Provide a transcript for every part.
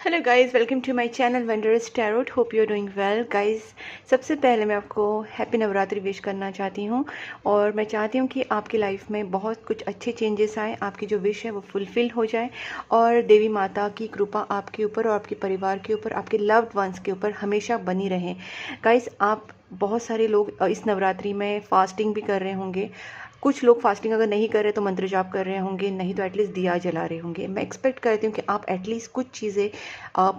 Hello guys, welcome to my channel Wondrous Tarot. Hope you are doing well guys. सबसे पहले मैं आपको happy Navratri wish करना चाहती हूँ और मैं चाहती हूँ कि आपकी लाइफ में बहुत कुछ अच्छे चेंजेस आए, आपकी जो विश है वो फुलफिल हो जाए और देवी माता की कृपा आपके ऊपर और आपके परिवार के ऊपर, आपके लव्ड वंस के ऊपर हमेशा बनी रहे। गाइस, आप बहुत सारे लोग इस नवरात्रि में फास्टिंग भी कर रहे होंगे। कुछ लोग फास्टिंग अगर नहीं कर रहे तो मंत्र जाप कर रहे होंगे, नहीं तो एटलीस्ट दिया जला रहे होंगे। मैं एक्सपेक्ट करती हूँ कि आप एटलीस्ट कुछ चीज़ें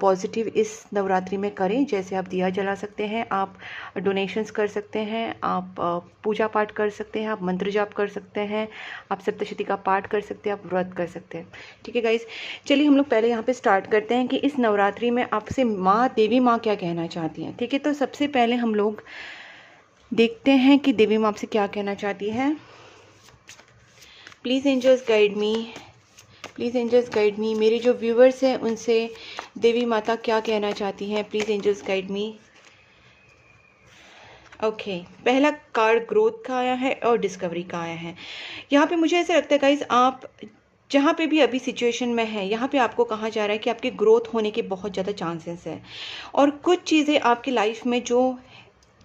पॉजिटिव इस नवरात्रि में करें। जैसे आप दिया जला सकते हैं, आप डोनेशंस कर सकते हैं, आप पूजा पाठ कर सकते हैं, आप मंत्र जाप कर सकते हैं, आप सप्तशती का पाठ कर सकते हैं, आप व्रत कर सकते हैं। ठीक है गाइस, चलिए हम लोग पहले यहाँ पे स्टार्ट करते हैं कि इस नवरात्रि में आपसे माँ, देवी माँ क्या कहना चाहती हैं। ठीक है, तो सबसे पहले हम लोग देखते हैं कि देवी माँ आपसे क्या कहना चाहती है। Please angels guide me, please angels guide me. मेरे जो व्यूवर्स हैं उनसे देवी माता क्या कहना चाहती हैं, please angels guide me. Okay, पहला कार्ड ग्रोथ का आया है और डिस्कवरी का आया है। यहाँ पे मुझे ऐसा लगता है गाइज, आप जहाँ पे भी अभी सिचुएशन में है, यहाँ पे आपको कहा जा रहा है कि आपके ग्रोथ होने के बहुत ज़्यादा चांसेस है और कुछ चीज़ें आपकी लाइफ में जो,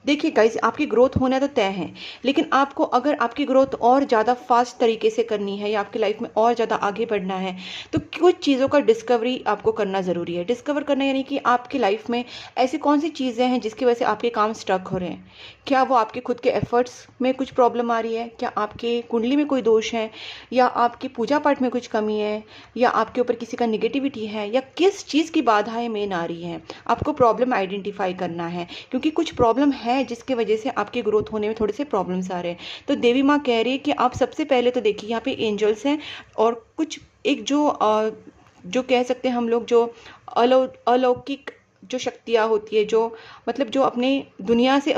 देखिए गाइज, आपकी ग्रोथ होना तो तय है, लेकिन आपको अगर आपकी ग्रोथ और ज़्यादा फास्ट तरीके से करनी है या आपकी लाइफ में और ज़्यादा आगे बढ़ना है तो कुछ चीज़ों का डिस्कवरी आपको करना ज़रूरी है। डिस्कवर करना यानी कि आपकी लाइफ में ऐसी कौन सी चीज़ें हैं जिसकी वजह से आपके काम स्टक हो रहे हैं। क्या वो आपके खुद के एफर्ट्स में कुछ प्रॉब्लम आ रही है, क्या आपके कुंडली में कोई दोष है, या आपकी पूजा पाठ में कुछ कमी है, या आपके ऊपर किसी का निगेटिविटी है, या किस चीज़ की बाधाएं मेन आ रही हैं। आपको प्रॉब्लम आइडेंटिफाई करना है, क्योंकि कुछ प्रॉब्लम है जिसकी वजह से आपकी ग्रोथ होने में थोड़े से प्रॉब्लम्स आ रहे हैं। तो देवी माँ कह रही है कि आप सबसे पहले तो देखिए, यहाँ पे एंजल्स हैं और कुछ एक जो कह सकते हैं हम लोग, जो अलौकिक जो शक्तियाँ होती है, जो मतलब जो अपने दुनिया से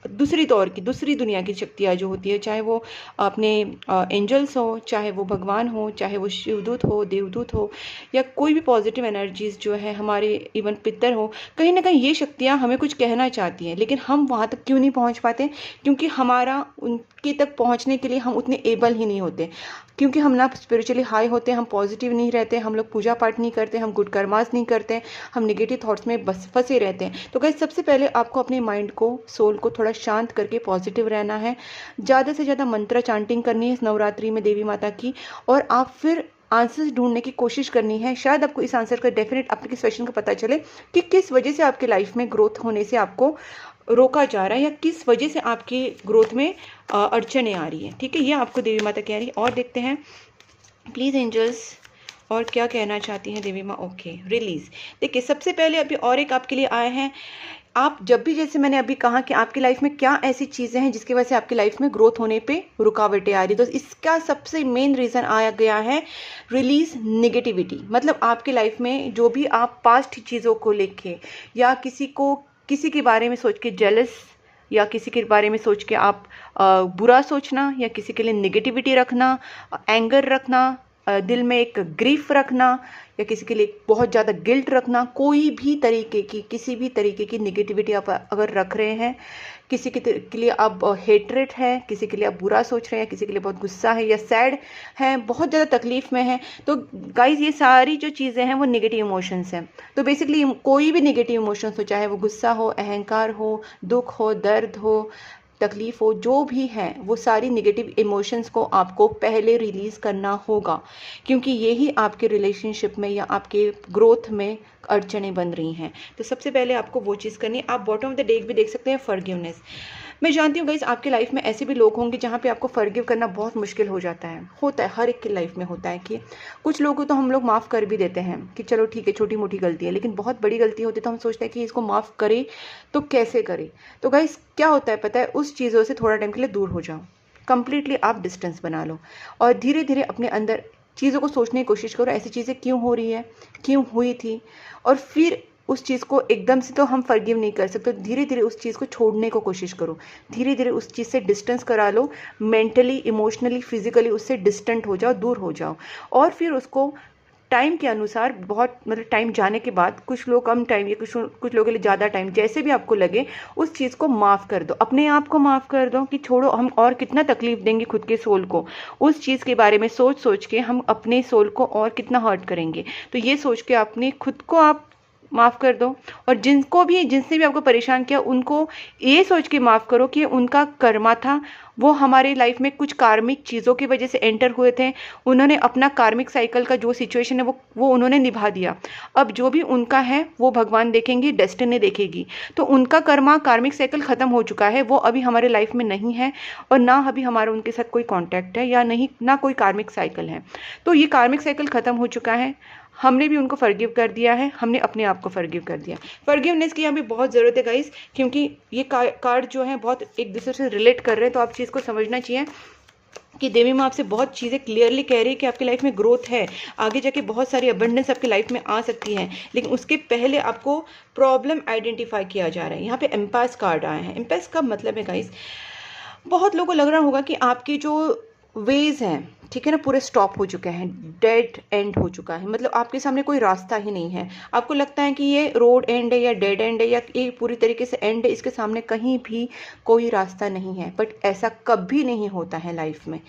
दूसरी दुनिया की शक्तियाँ जो होती है, चाहे वो अपने एंजल्स हो, चाहे वो भगवान हो, चाहे वो शिवदूत हो, देवदूत हो, या कोई भी पॉजिटिव एनर्जीज जो है, हमारे इवन पितर हो, कहीं ना कहीं ये शक्तियाँ हमें कुछ कहना चाहती हैं, लेकिन हम वहाँ तक क्यों नहीं पहुँच पाते? क्योंकि हमारा उनके तक पहुँचने के लिए हम उतने एबल ही नहीं होते, क्योंकि हम ना स्पिरिचुअली हाई होते, हम पॉजिटिव नहीं रहते, हम लोग पूजा पाठ नहीं करते, हम गुड कर्मास नहीं करते, हम नेगेटिव थॉट्स में बस फंसे रहते हैं। तो गाइस, सबसे पहले आपको अपने माइंड को, सोल को थोड़ा शांत करके पॉजिटिव रहना है। ज़्यादा से ज़्यादा मंत्र चांटिंग करनी है इस नवरात्रि में देवी माता की, और आप फिर आंसर्स ढूंढने की कोशिश करनी है। शायद आपको इस आंसर का डेफिनेट आपके क्वेश्चन का पता चले कि किस वजह से आपके लाइफ में ग्रोथ होने से आपको रोका जा रहा है, या किस वजह से आपकी ग्रोथ में अड़चने आ रही है। ठीक है, ये आपको देवी माता कह रही है। और देखते हैं प्लीज़ एंजल्स और क्या कहना चाहती हैं देवी माँ। Okay, release. देखिए, सबसे पहले अभी और एक आपके लिए आया है। आप जब भी, जैसे मैंने अभी कहा कि आपकी लाइफ में क्या ऐसी चीज़ें हैं जिसकी वजह से आपकी लाइफ में ग्रोथ होने पे रुकावटें आ रही, तो इसका सबसे मेन रीज़न आया गया है रिलीज नेगेटिविटी। मतलब आपकी लाइफ में जो भी आप पास्ट चीज़ों को लेके, या किसी के बारे में सोच के जेलस, या किसी के बारे में सोच के आप बुरा सोचना, या किसी के लिए नेगेटिविटी रखना, एंगर रखना, दिल में एक ग्रीफ रखना, या किसी के लिए बहुत ज़्यादा गिल्ट रखना, कोई भी तरीके की, किसी भी तरीके की नेगेटिविटी आप अगर रख रहे हैं, किसी के लिए आप हेटरेट है, किसी के लिए आप बुरा सोच रहे हैं, किसी के लिए बहुत गुस्सा है या सैड है, बहुत ज़्यादा तकलीफ में है, तो गाइज ये सारी जो चीज़ें हैं वो नेगेटिव इमोशंस हैं। तो बेसिकली कोई भी नेगेटिव इमोशंस हो, चाहे वो गुस्सा हो, अहंकार हो, दुख हो, दर्द हो, तकलीफ हो, जो भी है, वो सारी नेगेटिव इमोशंस को आपको पहले रिलीज़ करना होगा, क्योंकि यही आपके रिलेशनशिप में या आपके ग्रोथ में अड़चनें बन रही हैं। तो सबसे पहले आपको वो चीज़ करनी है। आप बॉटम ऑफ द डेक भी देख सकते हैं, फॉरगिवनेस। मैं जानती हूँ गाइस, आपकी लाइफ में ऐसे भी लोग होंगे जहाँ पे आपको फॉरगिव करना बहुत मुश्किल हो जाता है। होता है, हर एक की लाइफ में होता है कि कुछ लोगों को तो हम लोग माफ़ कर भी देते हैं कि चलो ठीक है, छोटी मोटी गलती है, लेकिन बहुत बड़ी गलती होती है तो हम सोचते हैं कि इसको माफ़ करें तो कैसे करें। तो गाइस, क्या होता है पता है, उस चीज़ों से थोड़ा टाइम के लिए दूर हो जाओ, कंप्लीटली आप डिस्टेंस बना लो, और धीरे धीरे अपने अंदर चीज़ों को सोचने की कोशिश करो, ऐसी चीज़ें क्यों हो रही है, क्यों हुई थी, और फिर उस चीज़ को एकदम से तो हम फॉरगिव नहीं कर सकते, धीरे धीरे उस चीज़ को छोड़ने को कोशिश करो, धीरे धीरे उस चीज़ से डिस्टेंस करा लो, मेंटली, इमोशनली, फिजिकली उससे डिस्टेंट हो जाओ, दूर हो जाओ, और फिर उसको टाइम के अनुसार बहुत मतलब टाइम जाने के बाद कुछ लोग कम टाइम या कुछ लोगों के लिए ज़्यादा टाइम, जैसे भी आपको लगे उस चीज़ को माफ़ कर दो, अपने आप को माफ़ कर दो कि छोड़ो, हम और कितना तकलीफ देंगे खुद के सोल को, उस चीज़ के बारे में सोच सोच के हम अपने सोल को और कितना हर्ट करेंगे। तो ये सोच के अपने खुद को आप माफ़ कर दो, और जिनसे भी आपको परेशान किया उनको ये सोच के माफ़ करो कि उनका कर्मा था, वो हमारी लाइफ में कुछ कार्मिक चीज़ों की वजह से एंटर हुए थे, उन्होंने अपना कार्मिक साइकिल का जो सिचुएशन है वो उन्होंने निभा दिया। अब जो भी उनका है वो भगवान देखेंगे, डेस्टिनी देखेगी। तो उनका कर्मा कार्मिक साइकिल ख़त्म हो चुका है, वो अभी हमारे लाइफ में नहीं है, और ना अभी हमारा उनके साथ कोई कॉन्टैक्ट है, या नहीं ना कोई कार्मिक साइकिल है। तो ये कार्मिक साइकिल ख़त्म हो चुका है, हमने भी उनको फॉरगिव कर दिया है, हमने अपने आप को फॉरगिव कर दिया। फॉरगिवनेस की यहाँ पे बहुत ज़रूरत है गाइस, क्योंकि ये कार्ड जो है बहुत एक दूसरे से रिलेट कर रहे हैं। तो आप चीज़ को समझना चाहिए कि देवी माँ आपसे बहुत चीज़ें क्लियरली कह रही है कि आपकी लाइफ में ग्रोथ है, आगे जाके बहुत सारी अबंडेंस आपकी लाइफ में आ सकती है, लेकिन उसके पहले आपको प्रॉब्लम आइडेंटिफाई किया जा रहा है। यहाँ पे एम्पास कार्ड आया है। एम्पास का मतलब है गाइस, बहुत लोगों को लग रहा होगा कि आपकी जो वेज हैं, ठीक है ना, पूरे स्टॉप हो चुके हैं, डेड एंड हो चुका है, मतलब आपके सामने कोई रास्ता ही नहीं है। आपको लगता है कि ये रोड एंड है या डेड एंड है या ये पूरी तरीके से एंड है, इसके सामने कहीं भी कोई रास्ता नहीं है। बट ऐसा कभी नहीं होता है लाइफ में,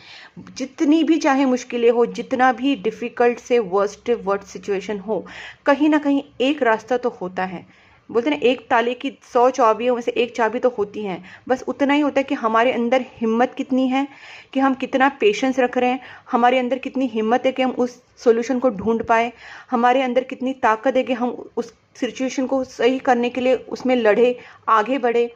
जितनी भी चाहे मुश्किलें हो, जितना भी डिफ़िकल्ट से वर्स्ट सिचुएशन हो, कहीं ना कहीं एक रास्ता तो होता है। बोलते हैं ना, एक ताले की 100 चाबियों में से एक चाबी तो होती हैं। बस उतना ही होता है कि हमारे अंदर हिम्मत कितनी है, कि हम कितना पेशेंस रख रहे हैं, हमारे अंदर कितनी हिम्मत है कि हम उस सॉल्यूशन को ढूंढ पाए, हमारे अंदर कितनी ताकत है कि हम उस सिचुएशन को सही करने के लिए उसमें लड़े, आगे बढ़े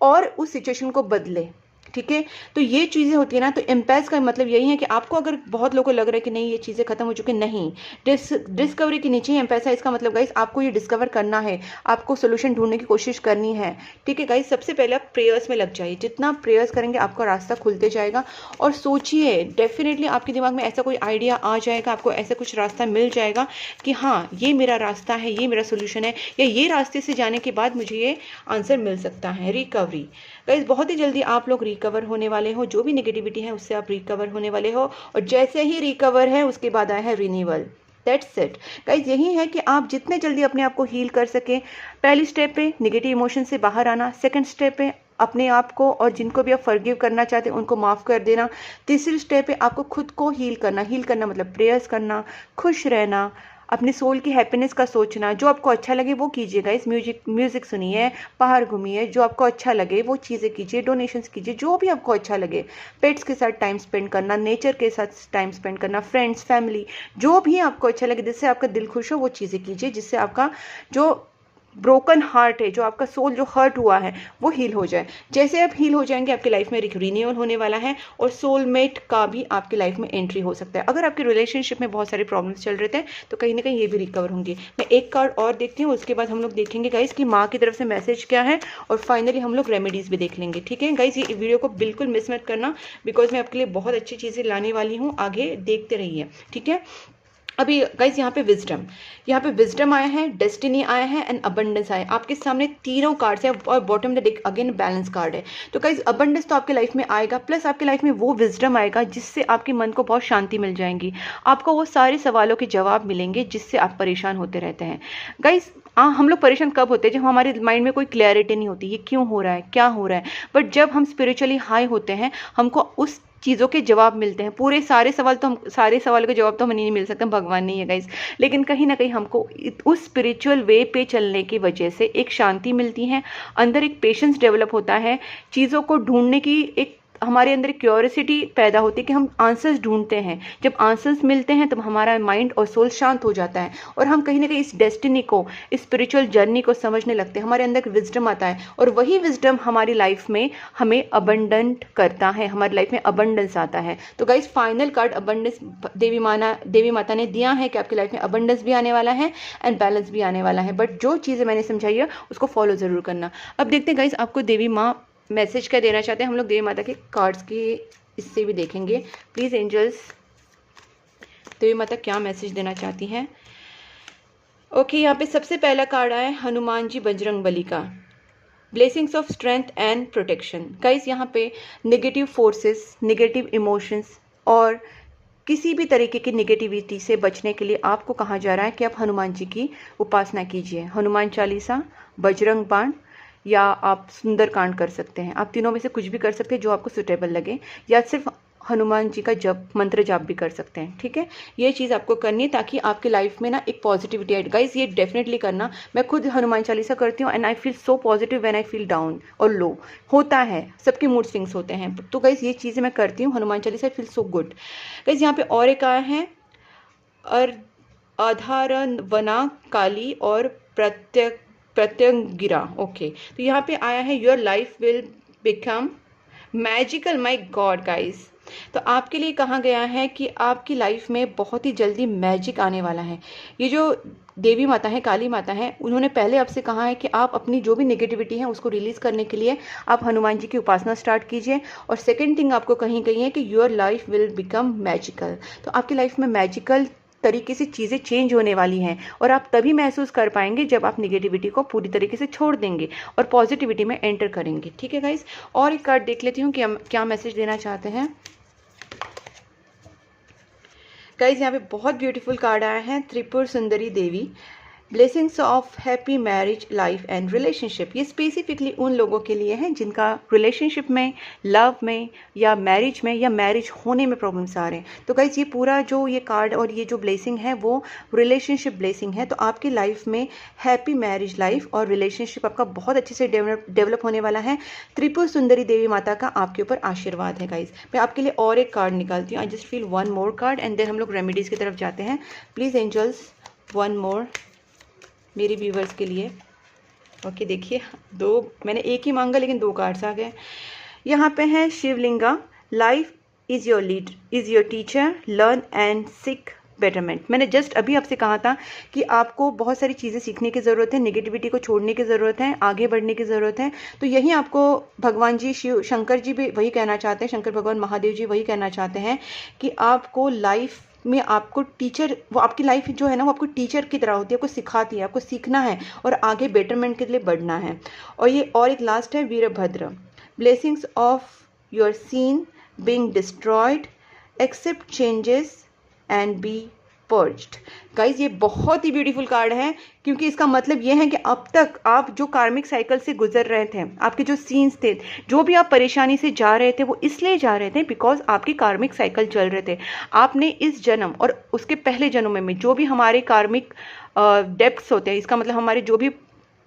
और उस सिचुएशन को बदले। ठीक है, तो ये चीज़ें होती है ना। तो एम्पैस का मतलब यही है कि आपको अगर बहुत लोगों को लग रहा है कि नहीं ये चीज़ें खत्म हो चुकी, नहीं, डिस्कवरी के नीचे ही एम्पैस है। इसका मतलब गाइस आपको ये डिस्कवर करना है, आपको सोल्यूशन ढूंढने की कोशिश करनी है। ठीक है गाइस, सबसे पहले आप प्रेयर्स में लग जाइए। जितना प्रेयर्स करेंगे आपका रास्ता खुलते जाएगा। और सोचिए, डेफिनेटली आपके दिमाग में ऐसा कोई आइडिया आ जाएगा, आपको ऐसा कुछ रास्ता मिल जाएगा कि हाँ ये मेरा रास्ता है, ये मेरा सोल्यूशन है, या ये रास्ते से जाने के बाद मुझे ये आंसर मिल सकता है। रिकवरी गाइस, बहुत ही जल्दी आप लोग रिकवर होने वाले हो, जो भी नेगेटिविटी है उससे आप रिकवर होने वाले हो। और जैसे ही रिकवर है उसके बाद आया है रिन्यूअल। दैट्स इट गाइस, यही है कि आप जितने जल्दी अपने आप को हील कर सकें। पहली स्टेप पे नेगेटिव इमोशन से बाहर आना, सेकंड स्टेप पे अपने आप को और जिनको भी आप फॉरगिव करना चाहते हैं उनको माफ़ कर देना, तीसरी स्टेप पे आपको खुद को हील करना मतलब प्रेयर्स करना, खुश रहना, अपने सोल की हैप्पीनेस का सोचना, जो आपको अच्छा लगे वो कीजिएगा। इस म्यूजिक सुनिए, बाहर घूमिए, जो आपको अच्छा लगे वो चीज़ें कीजिए, डोनेशंस कीजिए, जो भी आपको अच्छा लगे। पेट्स के साथ टाइम स्पेंड करना, नेचर के साथ टाइम स्पेंड करना, फ्रेंड्स, फैमिली, जो भी आपको अच्छा लगे, जिससे आपका दिल खुश हो वो चीज़ें कीजिए, जिससे आपका जो ब्रोकन हार्ट है, जो आपका सोल जो हर्ट हुआ है वो हील हो जाए। जैसे आप हील हो जाएंगे आपकी लाइफ में रिन्यूअल होने वाला है, और सोलमेट का भी आपकी लाइफ में एंट्री हो सकता है। अगर आपके रिलेशनशिप में बहुत सारे प्रॉब्लम्स चल रहे थे तो कहीं ना कहीं ये भी रिकवर होंगे। मैं एक कार्ड और देखती हूँ, उसके बाद हम लोग देखेंगे गाइस कि माँ की तरफ से मैसेज क्या है, और फाइनली हम लोग रेमेडीज़ भी देख लेंगे। ठीक है गाइस, ये वीडियो को बिल्कुल मिस मत करना, बिकॉज मैं आपके लिए बहुत अच्छी चीज़ें लाने वाली हूँ, आगे देखते रहिए। ठीक है, अभी गाइस यहाँ पे विजडम आया है, डेस्टिनी आया है एंड अबंडेंस आया है। आपके सामने तीनों कार्ड्स हैं, और बॉटम में अगेन बैलेंस कार्ड है। तो गाइस अबंडेंस तो आपके लाइफ में आएगा, प्लस आपके लाइफ में वो विजडम आएगा जिससे आपके मन को बहुत शांति मिल जाएंगी। आपको वो सारे सवालों के जवाब मिलेंगे जिससे आप परेशान होते रहते हैं। गाइस हम लोग परेशान कब होते हैं? जब हमारे माइंड में कोई क्लैरिटी नहीं होती, ये क्यों हो रहा है, क्या हो रहा है। बट जब हम स्पिरिचुअली हाई होते हैं, हमको उस चीज़ों के जवाब मिलते हैं। सारे सवालों के जवाब तो हमें नहीं मिल सकते, भगवान नहीं है गाइस, लेकिन कहीं ना कहीं हमको उस स्पिरिचुअल वे पे चलने की वजह से एक शांति मिलती है, अंदर एक पेशेंस डेवलप होता है, चीज़ों को ढूंढने की एक हमारे अंदर क्यूरियोसिटी पैदा होती है कि हम आंसर्स ढूंढते हैं। जब आंसर्स मिलते हैं तब हमारा माइंड और सोल शांत हो जाता है, और हम कहीं ना कहीं इस डेस्टिनी को, इस स्पिरिचुअल जर्नी को समझने लगते हैं। हमारे अंदर विजडम आता है, और वही विजडम हमारी लाइफ में हमें अबंडेंट करता है, हमारी लाइफ में अबंडेंस आता है। तो गाइस फाइनल कार्ड अबंडेंस देवी माता ने दिया है कि आपकी लाइफ में अबंडेंस भी आने वाला है एंड बैलेंस भी आने वाला है। बट जो चीज़ें मैंने समझाई है उसको फॉलो ज़रूर करना। अब देखते हैं गाइस आपको देवी माँ मैसेज क्या देना चाहते हैं। हम लोग देवी माता के कार्ड्स की इससे भी देखेंगे। प्लीज़ एंजल्स, देवी माता क्या मैसेज देना चाहती हैं। ओके, यहाँ पे सबसे पहला कार्ड आया है हनुमान जी बजरंग बली का, blessings of strength and protection. Guys यहाँ पे नेगेटिव फोर्सेस, नेगेटिव इमोशंस और किसी भी तरीके की नेगेटिविटी से बचने के लिए आपको कहा जा रहा है कि आप हनुमान जी की उपासना कीजिए। हनुमान चालीसा, बजरंग बाण, या आप सुंदरकांड कर सकते हैं। आप तीनों में से कुछ भी कर सकते हैं जो आपको सुटेबल लगे, या सिर्फ हनुमान जी का जप, मंत्र जाप भी कर सकते हैं। ठीक है, ये चीज़ आपको करनी है ताकि आपकी लाइफ में ना एक पॉजिटिविटी आए। गाइस ये डेफिनेटली करना। मैं खुद हनुमान चालीसा करती हूँ and I feel so positive when I feel down और लो। होता है, सबके मूड स्विंग्स होते हैं, तो गाइस ये चीज़ें मैं करती हूँ। Hanuman Chalisa, I feel so good. Guys यहाँ पे और एक आया है, अधारण वना काली और प्रत्यंगिरा। ओके, तो यहाँ पे आया है your life will become magical. My God guys, तो आपके लिए कहा गया है कि आपकी लाइफ में बहुत ही जल्दी मैजिक आने वाला है। ये जो देवी माता है, काली माता है, उन्होंने पहले आपसे कहा है कि आप अपनी जो भी नेगेटिविटी है उसको रिलीज करने के लिए आप हनुमान जी की उपासना स्टार्ट कीजिए। और सेकेंड थिंग आपको कहीं गई है कि your life will become magical. तो आपकी लाइफ में मैजिकल तरीके से चीज़ें चेंज होने वाली हैं और आप तभी महसूस कर पाएंगे जब आप नेगेटिविटी को पूरी तरीके से छोड़ देंगे और पॉजिटिविटी में एंटर करेंगे। ठीक है गाइस, और एक कार्ड देख लेती हूँ कि हम क्या मैसेज देना चाहते हैं। गाइस यहाँ पे बहुत ब्यूटीफुल कार्ड आया है, Tripura Sundari Devi, blessings of happy marriage life and relationship. ये स्पेसिफिकली उन लोगों के लिए है जिनका रिलेशनशिप में, लव में, या मैरिज में, या मैरिज होने में प्रॉब्लम्स आ रहे हैं। तो गाइज ये पूरा जो ये कार्ड और ये जो ब्लेसिंग है वो रिलेशनशिप ब्लेसिंग है। तो आपकी लाइफ में हैप्पी मैरिज लाइफ और रिलेशनशिप आपका बहुत अच्छे से डेवलप होने वाला है। त्रिपुर सुंदरी देवी माता का आपके ऊपर आशीर्वाद है। गाइज मैं आपके लिए और एक कार्ड निकालती हूँ। I just feel one more card and then हम लोग रेमेडीज की तरफ जाते हैं। प्लीज़ एंजल्स, वन मोर मेरे व्यूवर्स के लिए। ओके देखिए, दो मैंने एक ही मांगा लेकिन दो कार्ड्स आ गए। यहाँ पे है Shivalinga, life is your lead, is your teacher, learn and seek betterment. मैंने जस्ट अभी आपसे कहा था कि आपको बहुत सारी चीज़ें सीखने की ज़रूरत है, नेगेटिविटी को छोड़ने की ज़रूरत है, आगे बढ़ने की ज़रूरत है। तो यही आपको भगवान जी, शिव शंकर जी भी वही कहना चाहते हैं, शंकर भगवान महादेव जी वही कहना चाहते हैं कि आपको लाइफ में आपको टीचर, वो आपकी लाइफ जो है ना वो आपको टीचर की तरह होती है, आपको सिखाती है, आपको सीखना है और आगे बेटरमेंट के लिए बढ़ना है। और ये और एक लास्ट है Veerabhadra, blessings of your sin being destroyed, accept changes and be purged. Guys ये बहुत ही ब्यूटीफुल कार्ड है क्योंकि इसका मतलब ये है कि अब तक आप जो कार्मिक साइकिल से गुजर रहे थे, आपके जो सीन्स थे, जो भी आप परेशानी से जा रहे थे, वो इसलिए जा रहे थे बिकॉज आपकी कार्मिक साइकिल चल रहे थे। आपने इस जन्म और उसके पहले जन्म में जो भी हमारे कार्मिक डेप्थ्स होते हैं, इसका मतलब हमारे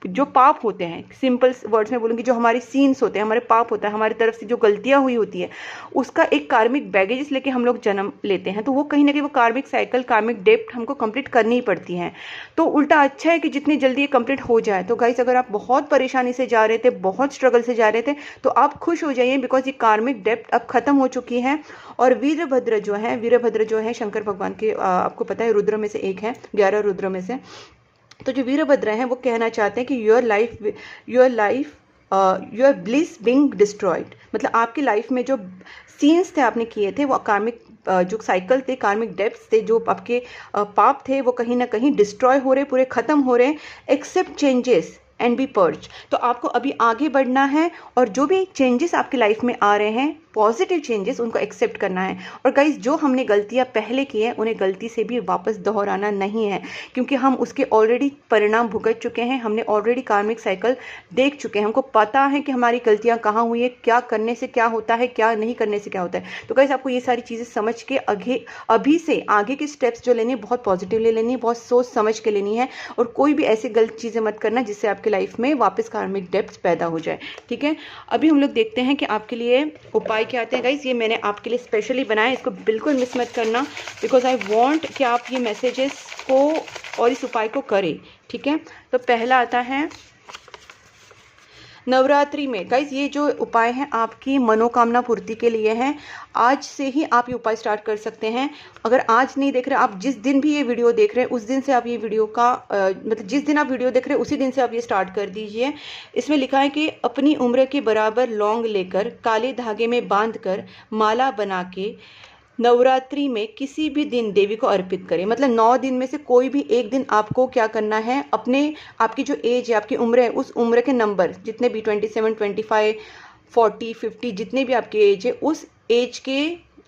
जो पाप होते हैं, सिंपल वर्ड्स में बोलूँगी, जो हमारे सीन्स होते हैं, हमारे पाप होता है, हमारी तरफ से जो गलतियाँ हुई होती है, उसका एक कार्मिक बैगेज लेके हम लोग जन्म लेते हैं। तो वो कहीं ना कहीं वो कार्मिक साइकिल, कार्मिक डेप्थ हमको कंप्लीट करनी ही पड़ती हैं। तो उल्टा अच्छा है कि जितनी जल्दी ये कंप्लीट हो जाए। तो गाइस अगर आप बहुत परेशानी से जा रहे थे, बहुत स्ट्रगल से जा रहे थे, तो आप खुश हो जाइए बिकॉज ये कार्मिक डेप्थ अब खत्म हो चुकी है। और वीरभद्र जो है शंकर भगवान के, आपको पता है रुद्र में से एक है, 11 रुद्र में से। तो जो वीरभद्र हैं वो कहना चाहते हैं कि योर ब्लिस बीइंग डिस्ट्रॉयड, मतलब आपकी लाइफ में जो सीन्स थे आपने किए थे, वो कार्मिक जो साइकिल थे, कार्मिक डेप्थ्स थे, जो आपके पाप थे, वो कहीं ना कहीं डिस्ट्रॉय हो रहे, पूरे खत्म हो रहे। Accept changes and be purge. तो आपको अभी आगे बढ़ना है और जो भी चेंजेस आपकी लाइफ में आ रहे हैं, पॉजिटिव चेंजेस, उनको एक्सेप्ट करना है। और गाइज जो हमने गलतियां पहले की हैं उन्हें गलती से भी वापस दोहराना नहीं है, क्योंकि हम उसके ऑलरेडी परिणाम भुगत चुके हैं, हमने ऑलरेडी कार्मिक साइकिल देख चुके हैं, हमको पता है कि हमारी गलतियां कहाँ हुई है, क्या करने से क्या होता है, क्या नहीं करने से क्या होता है। तो गाइज आपको ये सारी चीज़ें समझ के अभी से आगे की स्टेप्स जो लेनी है बहुत पॉजिटिवली लेनी है, बहुत सोच समझ के लेनी है। और कोई भी ऐसी गलत चीज़ें मत करना जिससे आपकी लाइफ में वापस कार्मिक डेप्थ पैदा हो जाए। ठीक है, अभी हम लोग देखते हैं कि आपके लिए उपाय क्या आते हैं। गाइस ये मैंने आपके लिए स्पेशली बनाया, इसको बिल्कुल मिस मत करना बिकॉज आई वांट कि आप ये मैसेजेस को और इस उपाय को करें। ठीक है, तो पहला आता है नवरात्रि में। गाइज ये जो उपाय हैं आपकी मनोकामना पूर्ति के लिए हैं। आज से ही आप ये उपाय स्टार्ट कर सकते हैं। अगर आज नहीं देख रहे, आप जिस दिन भी ये वीडियो देख रहे हैं उस दिन से आप ये वीडियो का मतलब जिस दिन आप वीडियो देख रहे हैं उसी दिन से आप ये स्टार्ट कर दीजिए। इसमें लिखा है कि अपनी उम्र के बराबर लौंग लेकर काले धागे में बांध कर माला बना के नवरात्रि में किसी भी दिन देवी को अर्पित करें। मतलब 9 दिन में से कोई भी एक दिन आपको क्या करना है, आपकी जो एज है, आपकी उम्र है, उस उम्र के नंबर जितने भी 27, 25, 40, 50 जितने भी आपकी एज है, उस एज के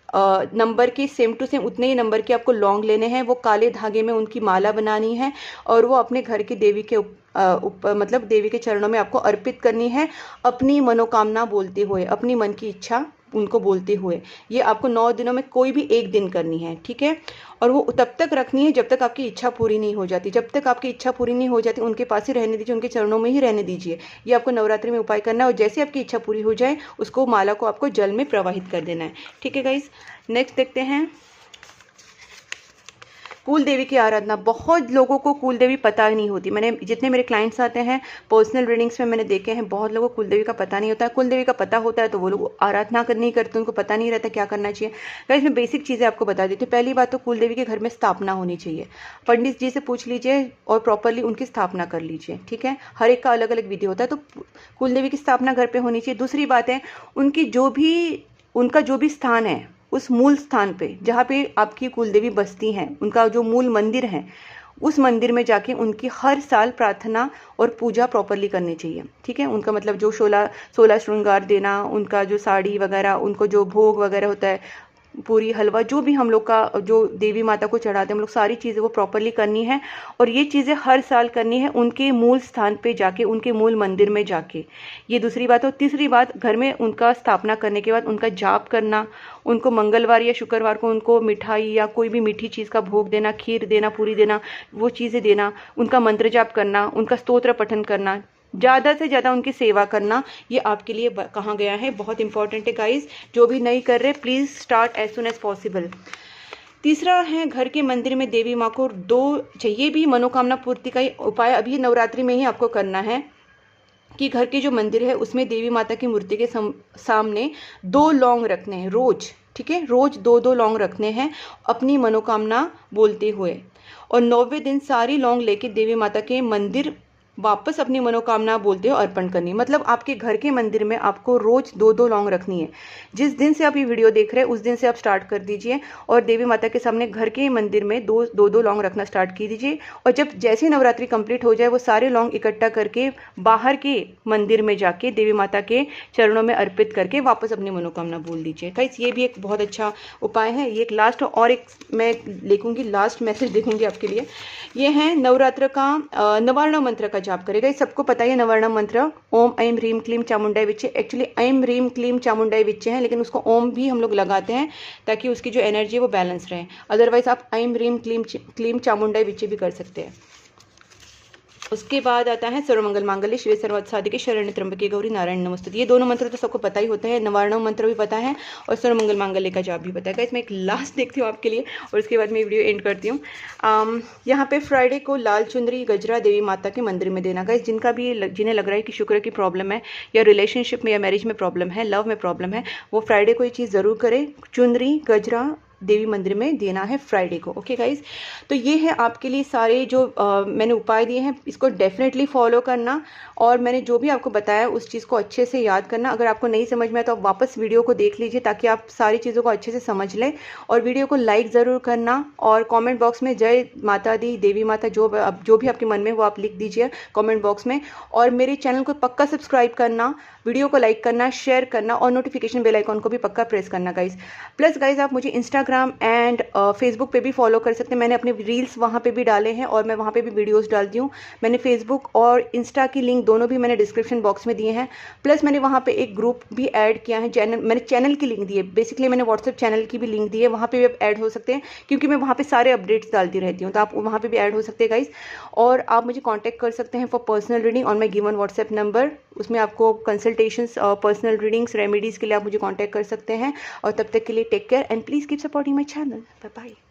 नंबर के सेम टू सेम उतने ही नंबर के आपको लौंग लेने हैं, वो काले धागे में उनकी माला बनानी है और वो अपने घर की देवी के मतलब देवी के चरणों में आपको अर्पित करनी है, अपनी मनोकामना बोलते हुए, अपनी मन की इच्छा उनको बोलते हुए। ये आपको 9 दिनों में कोई भी एक दिन करनी है, ठीक है। और वो तब तक रखनी है जब तक आपकी इच्छा पूरी नहीं हो जाती। जब तक आपकी इच्छा पूरी नहीं हो जाती उनके पास ही रहने दीजिए, उनके चरणों में ही रहने दीजिए। ये आपको नवरात्रि में उपाय करना है और जैसे आपकी इच्छा पूरी हो जाए उसको माला को आपको जल में प्रवाहित कर देना है, ठीक है गाइस। नेक्स्ट देखते हैं कुल देवी की आराधना। बहुत लोगों को कुल देवी पता नहीं होती। मैंने जितने मेरे क्लाइंट्स आते हैं पर्सनल रीडिंग्स में मैंने देखे हैं, बहुत लोगों को कुल देवी का पता नहीं होता है। कुल देवी का पता होता है तो वो लोग आराधना नहीं करते, उनको पता नहीं रहता क्या करना चाहिए। गाइस मैं बेसिक चीज़ें आपको बता देती हूँ। पहली बात तो कुल देवी के घर में स्थापना होनी चाहिए। पंडित जी से पूछ लीजिए और प्रॉपरली उनकी स्थापना कर लीजिए, ठीक है। हर एक का अलग अलग विधि होता है, तो कुल देवी की स्थापना घर पर होनी चाहिए। दूसरी बात है उनका जो भी स्थान है उस मूल स्थान पे जहाँ पे आपकी कुलदेवी बसती हैं, उनका जो मूल मंदिर है उस मंदिर में जाके उनकी हर साल प्रार्थना और पूजा प्रॉपरली करनी चाहिए, ठीक है। उनका मतलब जो 16 श्रृंगार देना, उनका जो साड़ी वगैरह, उनको जो भोग वगैरह होता है, पूरी हलवा जो भी हम लोग का जो देवी माता को चढ़ाते हैं हम लोग, सारी चीज़ें वो प्रॉपरली करनी है। और ये चीज़ें हर साल करनी है उनके मूल स्थान पे जाके, उनके मूल मंदिर में जाके। ये दूसरी बात। और तीसरी बात, घर में उनका स्थापना करने के बाद उनका जाप करना, उनको मंगलवार या शुक्रवार को उनको मिठाई या कोई भी मीठी चीज़ का भोग देना, खीर देना, पूरी देना, वो चीज़ें देना, उनका मंत्र जाप करना, उनका स्तोत्र पठन करना, ज़्यादा से ज़्यादा उनकी सेवा करना। ये आपके लिए कहा गया है, बहुत इंपॉर्टेंट है गाइस। जो भी नहीं कर रहे please start as soon as possible. तीसरा है घर के मंदिर में देवी माँ को चाहिए भी मनोकामना पूर्ति का उपाय अभी नवरात्रि में ही आपको करना है कि घर के जो मंदिर है उसमें देवी माता की मूर्ति के सामने 2 लौंग रखने हैं रोज, ठीक है। रोज 2-2 लौंग रखने हैं अपनी मनोकामना बोलते हुए। और 9वें दिन सारी लौंग लेके देवी माता के मंदिर वापस अपनी मनोकामना बोलते हुए अर्पण करनी। मतलब आपके घर के मंदिर में आपको रोज 2-2 लौंग रखनी है। जिस दिन से आप ये वीडियो देख रहे हैं उस दिन से आप स्टार्ट कर दीजिए और देवी माता के सामने घर के मंदिर में 2-2 लौंग रखना स्टार्ट की दीजिए। और जब जैसे नवरात्रि कंप्लीट हो जाए वो सारे लौंग इकट्ठा करके बाहर के मंदिर में जाके देवी माता के चरणों में अर्पित करके वापस अपनी मनोकामना बोल दीजिए। गाइस ये भी एक बहुत अच्छा उपाय है। ये एक लास्ट और एक मैं लिखूंगी, लास्ट मैसेज देखूंगी आपके लिए। ये है नवरात्र का नवार्ण मंत्र का जाप करेगा। सबको पता है नवर्ण मंत्र ओम ऐं ह्रीं क्लीं चामुंडाय विच्चे। एक्चुअली ऐं ह्रीं क्लीं चामुंडाय विच्चे है, लेकिन उसको ओम भी हम लोग लगाते हैं ताकि उसकी जो एनर्जी है वो बैलेंस रहे। अदरवाइज आप ऐं ह्रीं क्लीं चामुंडाय विच्चे भी कर सकते हैं। उसके बाद आता है सर्वमंगल मांगल्ये शिवे सर्वार्थ साधिके शरण्ये त्र्यंबके गौरी नारायणी नमोस्तुते। ये दोनों मंत्र तो सबको पता ही होते हैं, नवार्ण मंत्र भी पता है और सर्वमंगल मांगल्ये का जाप भी पता है। इसमें एक लास्ट देखती हूँ आपके लिए और उसके बाद मैं वीडियो एंड करती हूँ। यहाँ पे फ्राइडे को लाल चुंदरी गजरा देवी माता के मंदिर में देना। गाइस जिन्हें लग रहा है कि शुक्र की प्रॉब्लम है या रिलेशनशिप में या मैरिज में प्रॉब्लम है, लव में प्रॉब्लम है, वो फ्राइडे को ये चीज़ ज़रूर करें। चुंदरी गजरा देवी मंदिर में देना है फ्राइडे को। ओके गाइज, तो ये है आपके लिए सारे जो मैंने उपाय दिए हैं, इसको डेफिनेटली फॉलो करना और मैंने जो भी आपको बताया उस चीज़ को अच्छे से याद करना। अगर आपको नहीं समझ में आया तो आप वापस वीडियो को देख लीजिए ताकि आप सारी चीज़ों को अच्छे से समझ लें। और वीडियो को लाइक ज़रूर करना और कमेंट बॉक्स में जय माता दी, देवी माता, जो भी आपके मन में वो आप लिख दीजिए कमेंट बॉक्स में। और मेरे चैनल को पक्का सब्सक्राइब करना, वीडियो को लाइक करना, शेयर करना और नोटिफिकेशन बेल आइकॉन को भी पक्का प्रेस करना गाइज। प्लस गाइज आप मुझे इंस्टाग्राम एंड फेसबुक पे भी फॉलो कर सकते हैं। मैंने अपने रील्स वहाँ पे भी डाले हैं और मैं वहाँ पे भी वीडियोस डालती हूँ। मैंने फेसबुक और इंस्टा की लिंक दोनों भी मैंने डिस्क्रिप्शन बॉक्स में दिए हैं। प्लस मैंने वहाँ पे एक ग्रुप भी ऐड किया है, मैंने चैनल की लिंक दी है। बेसिकली मैंने व्हाट्सएप चैनल की भी लिंक दी है, वहाँ पे भी आप ऐड हो सकते हैं क्योंकि मैं वहाँ पे सारे अपडेट्स डालती रहती हूँ, तो आप वहाँ पे भी ऐड हो सकते हैं गाइज। और आप मुझे कॉन्टैक्ट कर सकते हैं for personal reading on my given WhatsApp number. उसमें आपको कंसल्टेशंस, पर्सनल रीडिंग्स, रेमेडीज़ के लिए आप मुझे कॉन्टैक्ट कर सकते हैं। और तब तक के लिए take care and please keep supporting my channel. Bye bye.